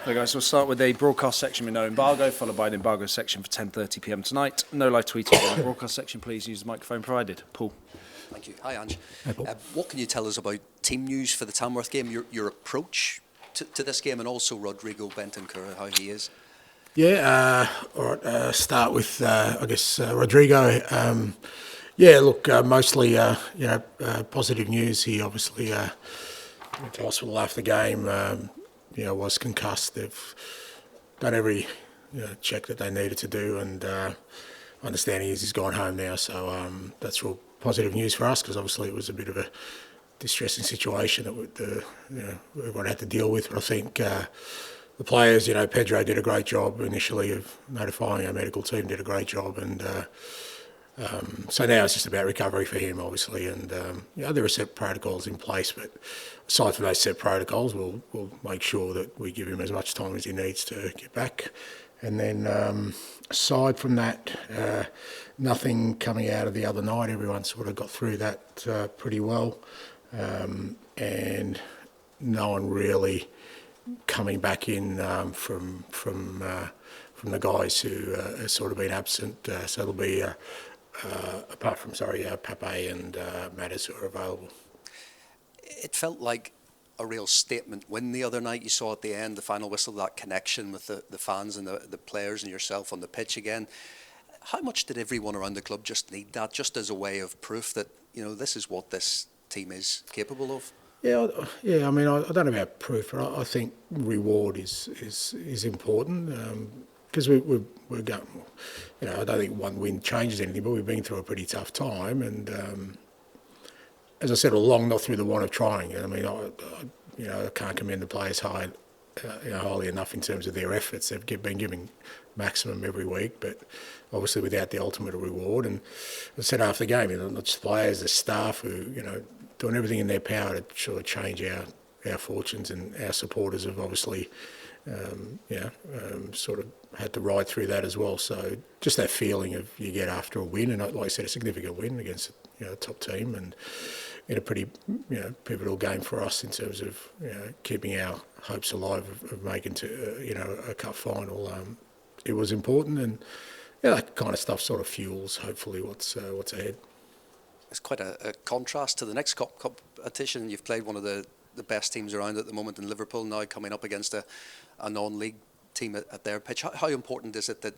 Okay, guys, we'll start with a broadcast section with no embargo, followed by an embargo section for 10:30 p.m. tonight. No live tweeting on the broadcast section. Please use the microphone provided. Paul. Thank you. Hi, Ange. Hi, Paul. What can you tell us about team news for the Tamworth game, your approach to this game, and also Rodrigo Bentancur, how he is? Yeah, all right, start with, I guess, Rodrigo. Yeah, look, mostly, positive news. He obviously went to hospital after the game, was concussed. They've done every check that they needed to do, and understanding is he's gone home now. So that's real positive news for us, because obviously it was a bit of a distressing situation that everyone had to deal with. But I think the players, Pedro did a great job initially of notifying our medical team, did a great job, and so now it's just about recovery for him, obviously, and there are set protocols in place, but aside from those set protocols, we'll make sure that we give him as much time as he needs to get back. And then aside from that, nothing coming out of the other night. Everyone sort of got through that pretty well, and no one really coming back in from the guys who have sort of been absent. So it'll be apart from Pape and Matters who are available. It felt like a real statement win the other night. You saw at the end, the final whistle, that connection with the fans and the players and yourself on the pitch again. How much did everyone around the club just need that, just as a way of proof that this is what this team is capable of? Yeah. I mean, I don't know about proof, but I think reward is important, because we're going. I don't think one win changes anything, but we've been through a pretty tough time, and as I said all along, not through the want of trying. I mean, I can't commend the players highly enough in terms of their efforts. They've been giving maximum every week, but obviously without the ultimate reward. And as I said after the game, not just players, the staff who doing everything in their power to sort of change our fortunes, and our supporters have obviously sort of had to ride through that as well. So just that feeling of you get after a win, and like I said, a significant win against a top team, and in a pretty pivotal game for us in terms of keeping our hopes alive of making to a cup final. It was important, and that kind of stuff sort of fuels hopefully what's ahead. It's quite a contrast to the next competition. You've played one of the best teams around at the moment in Liverpool, now coming up against a non-league team at their pitch. How important is it that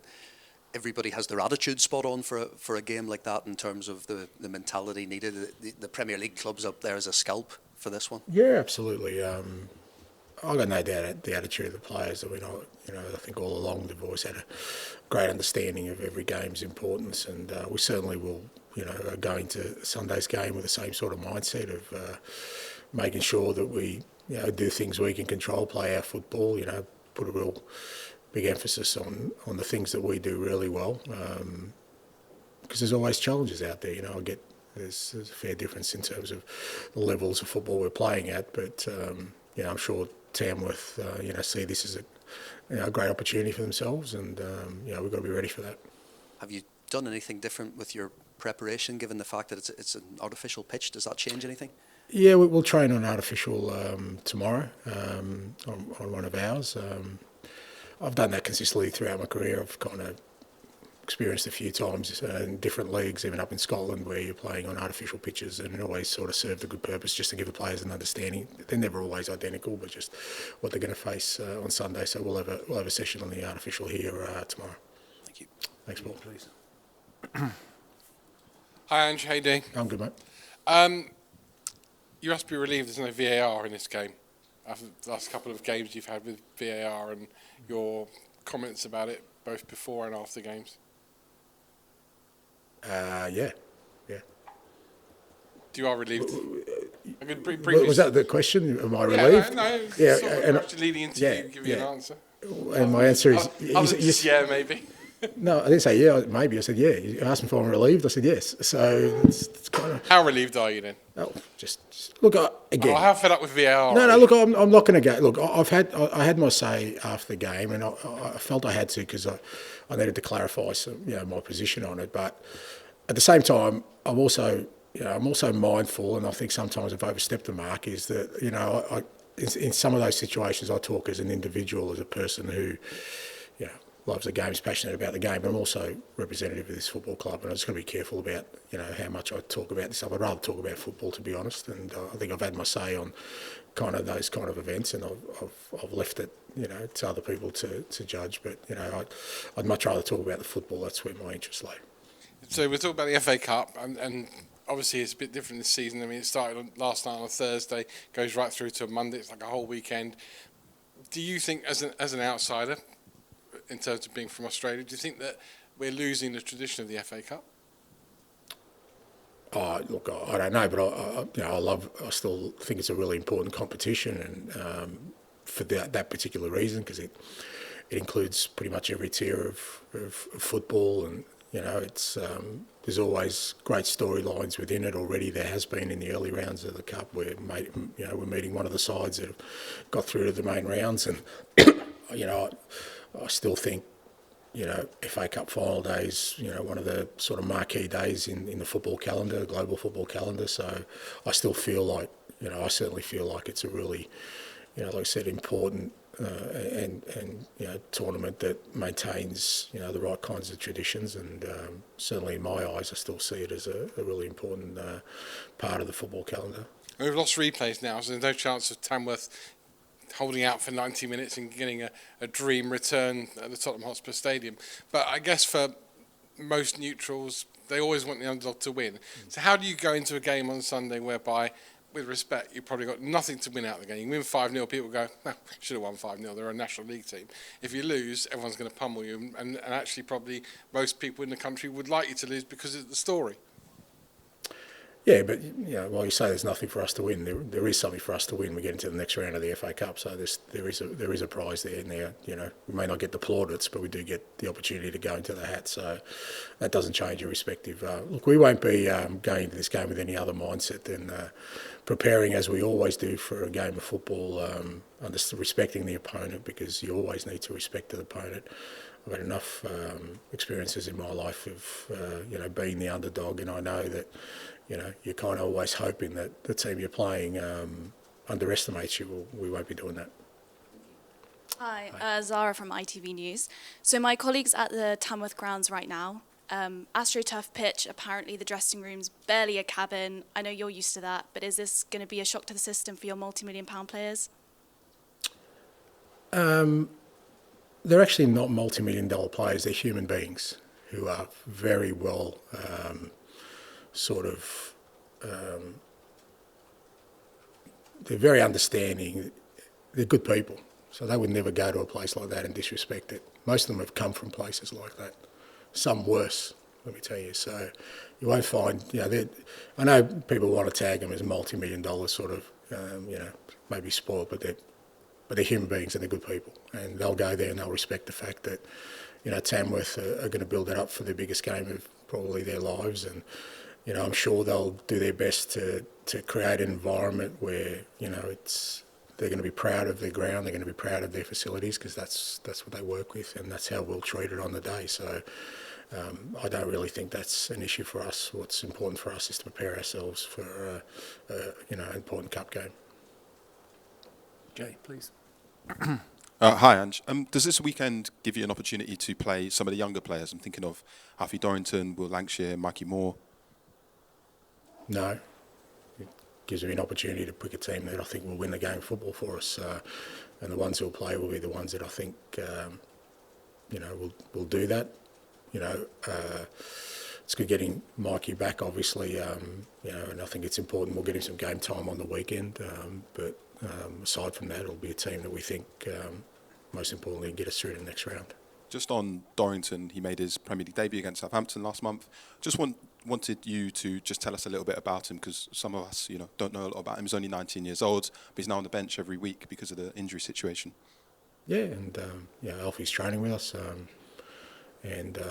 everybody has their attitude spot on for a game like that, in terms of the mentality needed? The Premier League clubs up there as a scalp for this one? Yeah, absolutely. I've got no doubt the attitude of the players. I mean, I think all along they've always had a great understanding of every game's importance, and we certainly will, are going to Sunday's game with the same sort of mindset of making sure that we, do things we can control, play our football, put a real big emphasis on the things that we do really well, because there's always challenges out there. There's a fair difference in terms of the levels of football we're playing at, but I'm sure Tamworth see this as a great opportunity for themselves, and we've got to be ready for that. Have you done anything different with your preparation, given the fact that it's an artificial pitch? Does that change anything? Yeah, we'll train on artificial tomorrow on one of ours. I've done that consistently throughout my career. I've kind of experienced a few times in different leagues, even up in Scotland, where you're playing on artificial pitches, and it always sort of served a good purpose, just to give the players an understanding. They're never always identical, but just what they're going to face on Sunday. So we'll have a session on the artificial here tomorrow. Thank you. Thanks, Paul. Please. Hi, Ange. How you doing? I'm good, mate. You must be relieved there's no VAR in this game, after the last couple of games you've had with VAR, and your comments about it both before and after games. Yeah. You are relieved. Was that the question? Am I relieved? No. Yeah, sort of and actually leading into you giving an answer. And my answer is yeah, maybe. No, I didn't say yeah, maybe. I said yeah. You asked me if I'm relieved. I said yes. So it's kind of. How relieved are you then? Oh, just look again. How fed up with VAR? No. Look, I'm not going to go. Look, I had my say after the game, and I felt I had to, because I needed to clarify my position on it. But at the same time, I'm also mindful, and I think sometimes I've overstepped the mark. Is that in some of those situations, I talk as an individual, as a person who, loves the game, is passionate about the game, but I'm also representative of this football club, and I'm just got to be careful about, how much I talk about this. I'd rather talk about football, to be honest, and I think I've had my say on kind of those kind of events, and I've left it, to other people to judge. But I'd much rather talk about the football. That's where my interests lay. So we're talking about the FA Cup, and obviously it's a bit different this season. I mean, it started last night on a Thursday, goes right through to a Monday. It's like a whole weekend. Do you think, as an outsider, in terms of being from Australia, do you think that we're losing the tradition of the FA Cup? Oh, look, I don't know, but I still think it's a really important competition, and for that particular reason, because it includes pretty much every tier of football, and it's there's always great storylines within it. Already there has been in the early rounds of the Cup, where we're meeting one of the sides that have got through to the main rounds, and I still think, FA Cup final days, one of the sort of marquee days in the football calendar, global football calendar. So I still feel like, I certainly feel like it's a really, like I said, important and tournament that maintains, the right kinds of traditions. And certainly in my eyes, I still see it as a really important part of the football calendar. We've lost replays now, so there's no chance of Tamworth holding out for 90 minutes and getting a dream return at the Tottenham Hotspur Stadium. But I guess for most neutrals, they always want the underdog to win. So how do you go into a game on Sunday whereby, with respect, you've probably got nothing to win out of the game? You win 5-0, people go, well, should have won 5-0, they're a National League team. If you lose, everyone's going to pummel you, and actually probably most people in the country would like you to lose because of the story. Yeah, but while you say there's nothing for us to win, there is something for us to win. We get into the next round of the FA Cup, so there is a prize there. Now, we may not get the plaudits, but we do get the opportunity to go into the hat. So that doesn't change irrespective. Look, we won't be going into this game with any other mindset than preparing as we always do for a game of football, respecting the opponent, because you always need to respect the opponent. I've had enough experiences in my life of being the underdog, and I know that. You're kind of always hoping that the team you're playing underestimates you. Well, we won't be doing that. Hi, Zara from ITV News. So my colleagues at the Tamworth grounds right now, AstroTurf pitch, apparently the dressing room's barely a cabin. I know you're used to that, but is this going to be a shock to the system for your multi-million-pound players? They're actually not multi-million-dollar players. They're human beings who are very well... they're very understanding. They're good people, so they would never go to a place like that and disrespect it. Most of them have come from places like that, some worse, let me tell you. So you won't find, I know people want to tag them as multi-million-dollar sort of, maybe spoiled, but they're human beings and they're good people, and they'll go there and they'll respect the fact that, Tamworth are going to build it up for the biggest game of probably their lives, and I'm sure they'll do their best to create an environment where they're going to be proud of their ground, they're going to be proud of their facilities, because that's what they work with, and that's how we'll treat it on the day. So I don't really think that's an issue for us. What's important for us is to prepare ourselves for an important cup game. Jay, please. Hi, Ange. Does this weekend give you an opportunity to play some of the younger players? I'm thinking of Alfie Dorrington, Will Lancashire, Mikey Moore. No, it gives me an opportunity to pick a team that I think will win the game of football for us, and the ones who'll play will be the ones that I think, will do that. It's good getting Mikey back, obviously, and I think it's important we'll get him some game time on the weekend. But aside from that, it'll be a team that we think, most importantly, get us through to the next round. Just on Dorrington, he made his Premier League debut against Southampton last month. Just wanted you to just tell us a little bit about him, because some of us, don't know a lot about him. He's only 19 years old, but he's now on the bench every week because of the injury situation. Yeah, and Alfie's training with us, he's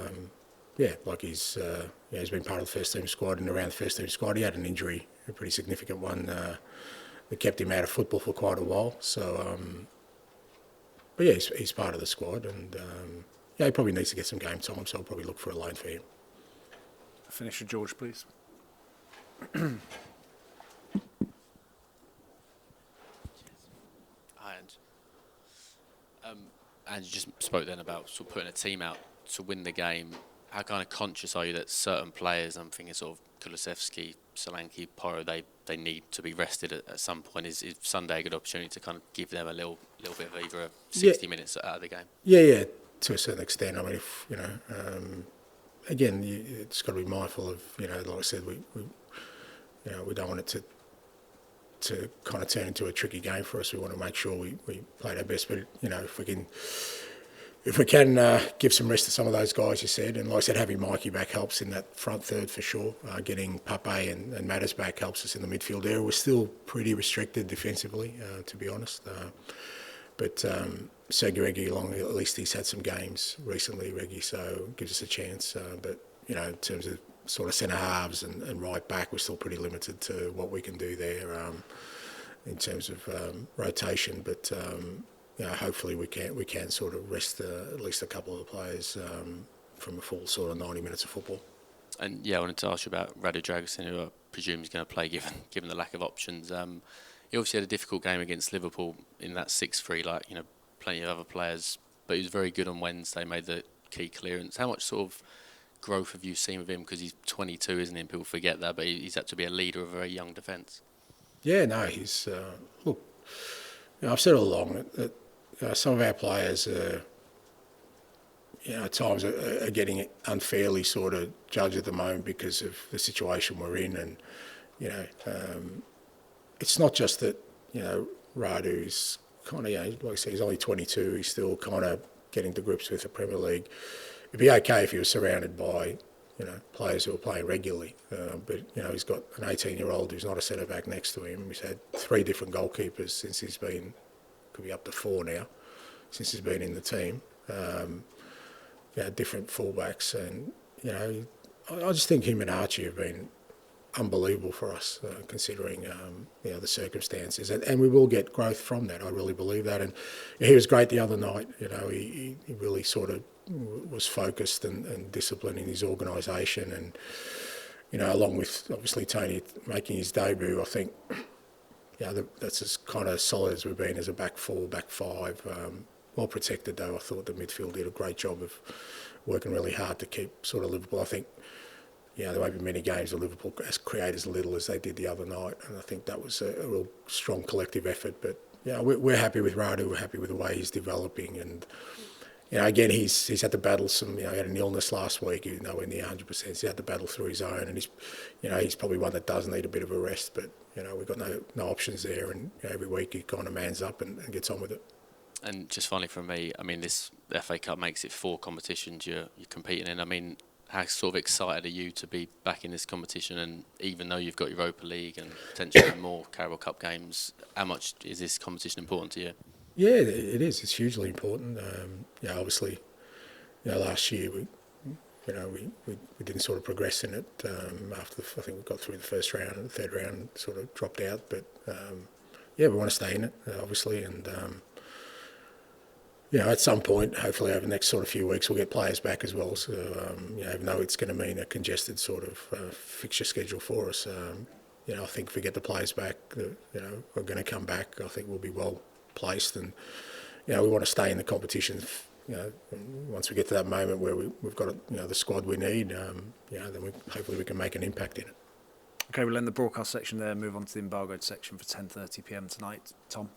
been part of the first team squad and around the first team squad. He had an injury, a pretty significant one, that kept him out of football for quite a while. So, he's part of the squad, and he probably needs to get some game time, so I'll probably look for a loan for him. Finish with George, please. And you just spoke then about sort of putting a team out to win the game. How kind of conscious are you that certain players, I'm thinking sort of Kulusevski, Solanke, Porro, they need to be rested at some point? Is Sunday a good opportunity to kind of give them a little bit of either 60 minutes out of the game? Yeah, to a certain extent. I mean, if again, it's got to be mindful of, like I said, we don't want it to kind of turn into a tricky game for us. We want to make sure we played our best. But if we can give some rest to some of those guys, you said, and like I said, having Mikey back helps in that front third for sure. Getting Pape and Matters back helps us in the midfield area. We're still pretty restricted defensively, to be honest. But Sergio Reggie, at least he's had some games recently, Reggie, so gives us a chance. But in terms of sort of centre halves and right back, we're still pretty limited to what we can do there in terms of rotation. But hopefully we can sort of rest at least a couple of the players from a full sort of 90 minutes of football. And I wanted to ask you about Radu Dragusin, who I presume is going to play given the lack of options. He obviously had a difficult game against Liverpool in that 6-3, plenty of other players, but he was very good on Wednesday, made the key clearance. How much sort of growth have you seen with him? Because he's 22, isn't he? And people forget that, but he's had to be a leader of a very young defence. Yeah, no, he's... look, I've said all along that some of our players at times are getting unfairly sort of judged at the moment because of the situation we're in, and it's not just that Radu's kind of like I said, he's only 22. He's still kind of getting to grips with the Premier League. It'd be okay if he was surrounded by players who are playing regularly, but he's got an 18-year-old who's not a centre back next to him. He's had 3 different goalkeepers since he's been, could be up to 4 now, since he's been in the team. Different fullbacks, and I just think him and Archie have been unbelievable for us, considering the circumstances, and we will get growth from that. I really believe that, and he was great the other night. He really sort of was focused and disciplined in his organisation, and along with obviously Tony making his debut, I think that's as kind of solid as we've been as a back 4, back 5. Well protected though. I thought the midfield did a great job of working really hard to keep sort of Liverpool. I think there won't be many games where Liverpool create as little as they did the other night, and I think that was a real strong collective effort. But we're happy with Radu. We're happy with the way he's developing, and again he's had to battle some. He had an illness last week. He was nowhere near 100%. He's had to battle through his own, and he's probably one that does need a bit of a rest. But we've got no options there, and every week he kind of mans up and gets on with it. And just finally from me, I mean, the FA Cup makes it 4 competitions you're competing in. I mean, how sort of excited are you to be back in this competition? And even though you've got Europa League and potentially more Carabao Cup games, how much is this competition important to you? Yeah, it is. It's hugely important. Obviously, last year we didn't sort of progress in it after I think we got through the first round, and the third round sort of dropped out. But we want to stay in it, obviously, and. At some point, hopefully over the next sort of few weeks, we'll get players back as well. So, even though it's going to mean a congested sort of fixture schedule for us, I think if we get the players back, we're going to come back. I think we'll be well placed, and we want to stay in the competition. Once we get to that moment where we've got the squad we need, then hopefully we can make an impact in it. Okay, we'll end the broadcast section there and move on to the embargoed section for 10:30 p.m. tonight. Tom.